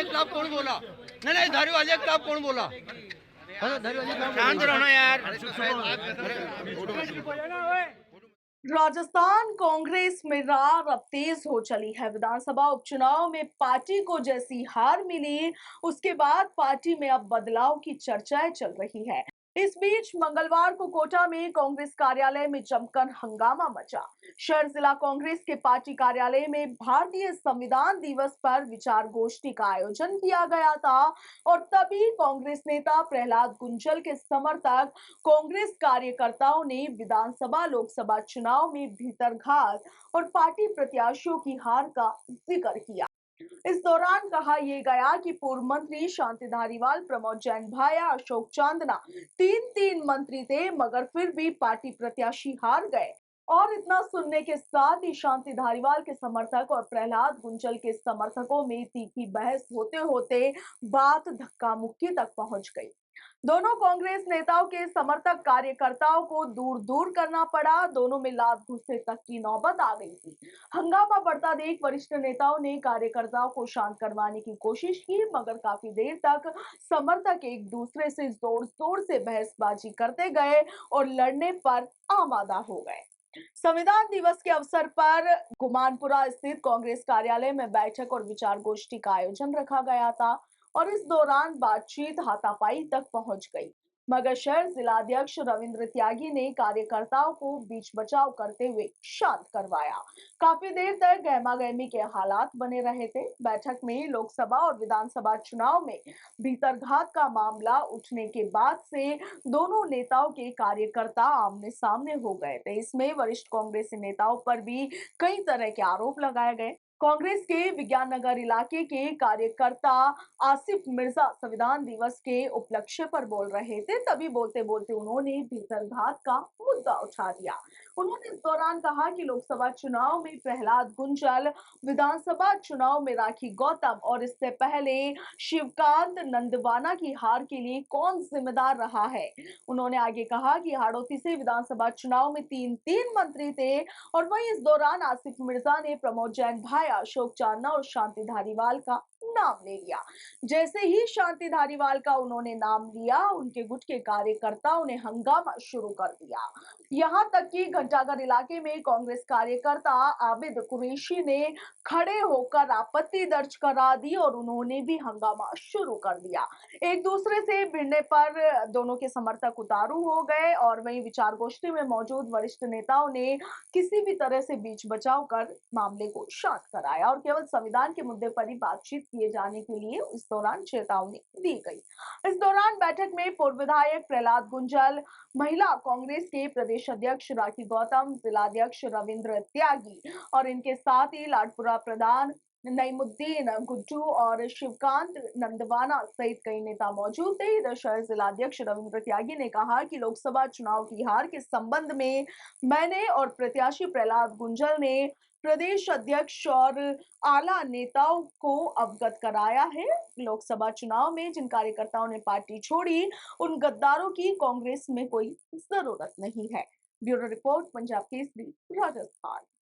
के खिलाफ कौन बोला? नहीं, धारी वाले के खिलाफ कौन बोला? शांत रहो ना यार। राजस्थान कांग्रेस में रार अब तेज हो चली है। विधानसभा उपचुनाव में पार्टी को जैसी हार मिली, उसके बाद पार्टी में अब बदलाव की चर्चाएं चल रही है। इस बीच मंगलवार को कोटा में कांग्रेस कार्यालय में जमकर हंगामा मचा। शहर जिला कांग्रेस के पार्टी कार्यालय में भारतीय संविधान दिवस पर विचार गोष्ठी का आयोजन किया गया था और तभी कांग्रेस नेता प्रहलाद गुंजल के समर्थक कांग्रेस कार्यकर्ताओं ने विधानसभा लोकसभा चुनाव में भीतरघात और पार्टी प्रत्याशियों की हार का जिक्र किया। इस दौरान कहा यह गया कि पूर्व मंत्री शांति धारीवाल, प्रमोद जैन भाया, अशोक चांदना तीन मंत्री थे, मगर फिर भी पार्टी प्रत्याशी हार गए। और इतना सुनने के साथ ही शांति धारीवाल के समर्थक और प्रहलाद गुंजल के समर्थकों में तीखी बहस होते होते बात धक्का मुक्की तक पहुंच गई। दोनों कांग्रेस नेताओं के समर्थक कार्यकर्ताओं को दूर दूर करना पड़ा। दोनों में लात घुसने तक की नौबत आ गई थी। हंगामा बढ़ता देख वरिष्ठ नेताओं ने कार्यकर्ताओं को शांत करवाने की कोशिश की, मगर काफी देर तक समर्थक एक दूसरे से जोर जोर से बहसबाजी करते गए और लड़ने पर आमादा हो गए। संविधान दिवस के अवसर पर गुमानपुरा स्थित कांग्रेस कार्यालय में बैठक और विचार गोष्ठी का आयोजन रखा गया था और इस दौरान बातचीत हाथापाई तक पहुंच गई, मगर शहर जिलाध्यक्ष रविंद्र त्यागी ने कार्यकर्ताओं को बीच बचाव करते हुए शांत करवाया। काफी देर तक गहमागहमी के हालात बने रहे थे। बैठक में लोकसभा और विधानसभा चुनाव में भीतरघात का मामला उठने के बाद से दोनों नेताओं के कार्यकर्ता आमने सामने हो गए थे। इसमें वरिष्ठ कांग्रेसी नेताओं पर भी कई तरह के आरोप लगाए गए। कांग्रेस के विज्ञान नगर इलाके के कार्यकर्ता आसिफ मिर्जा संविधान दिवस के उपलक्ष्य पर बोल रहे थे, तभी बोलते बोलते उन्होंने भीतरघात का मुद्दा उठा दिया। उन्होंने इस दौरान कहा कि लोकसभा चुनाव में प्रहलाद गुंजल, विधानसभा चुनाव में राखी गौतम और इससे पहले शिवकांत नंदवाना की हार के लिए कौन जिम्मेदार रहा है। उन्होंने आगे कहा कि हाड़ौती से विधानसभा चुनाव में तीन मंत्री थे और वहीं इस दौरान आसिफ मिर्जा ने प्रमोद जैन भाई, अशोक चांदना और शांति धारीवाल का नाम ले लिया। जैसे ही शांति धारीवाल का उन्होंने नाम लिया, उनके गुट के कार्यकर्ताओं ने हंगामा शुरू कर दिया। यहां तक कि घंटाघर इलाके में कांग्रेस कार्यकर्ता आबिद कुरैशी ने खड़े होकर आपत्ति दर्ज करा दी और उन्होंने भी हंगामा शुरू कर दिया। एक दूसरे से भिड़ने पर दोनों के समर्थक उतारू हो गए और वहीं विचार गोष्ठी में मौजूद वरिष्ठ नेताओं ने किसी भी तरह से बीच बचाव कर मामले को शांत कराया और केवल संविधान के मुद्दे पर ही बातचीत किए जाने के लिए इस दौरान चेतावनी दी गई। इस दौरान बैठक में पूर्व विधायक प्रहलाद गुंजल, महिला कांग्रेस के प्रदेश अध्यक्ष राखी गौतम, जिलाध्यक्ष रविंद्र त्यागी और इनके साथ ही लाडपुरा प्रधान नईमुद्दीन गुड्डू और शिवकांत नंदवाना सहित कई नेता मौजूद थे। इधर शहर जिलाध्यक्ष रविंद्र त्यागी ने कहा कि लोकसभा चुनाव की हार के संबंध में मैंने और प्रत्याशी प्रहलाद गुंजल ने प्रदेश अध्यक्ष और आला नेताओं को अवगत कराया है। लोकसभा चुनाव में जिन कार्यकर्ताओं ने पार्टी छोड़ी, उन गद्दारों की कांग्रेस में कोई जरूरत नहीं है। Bureau report, Punjab Kesari, Rajasthan.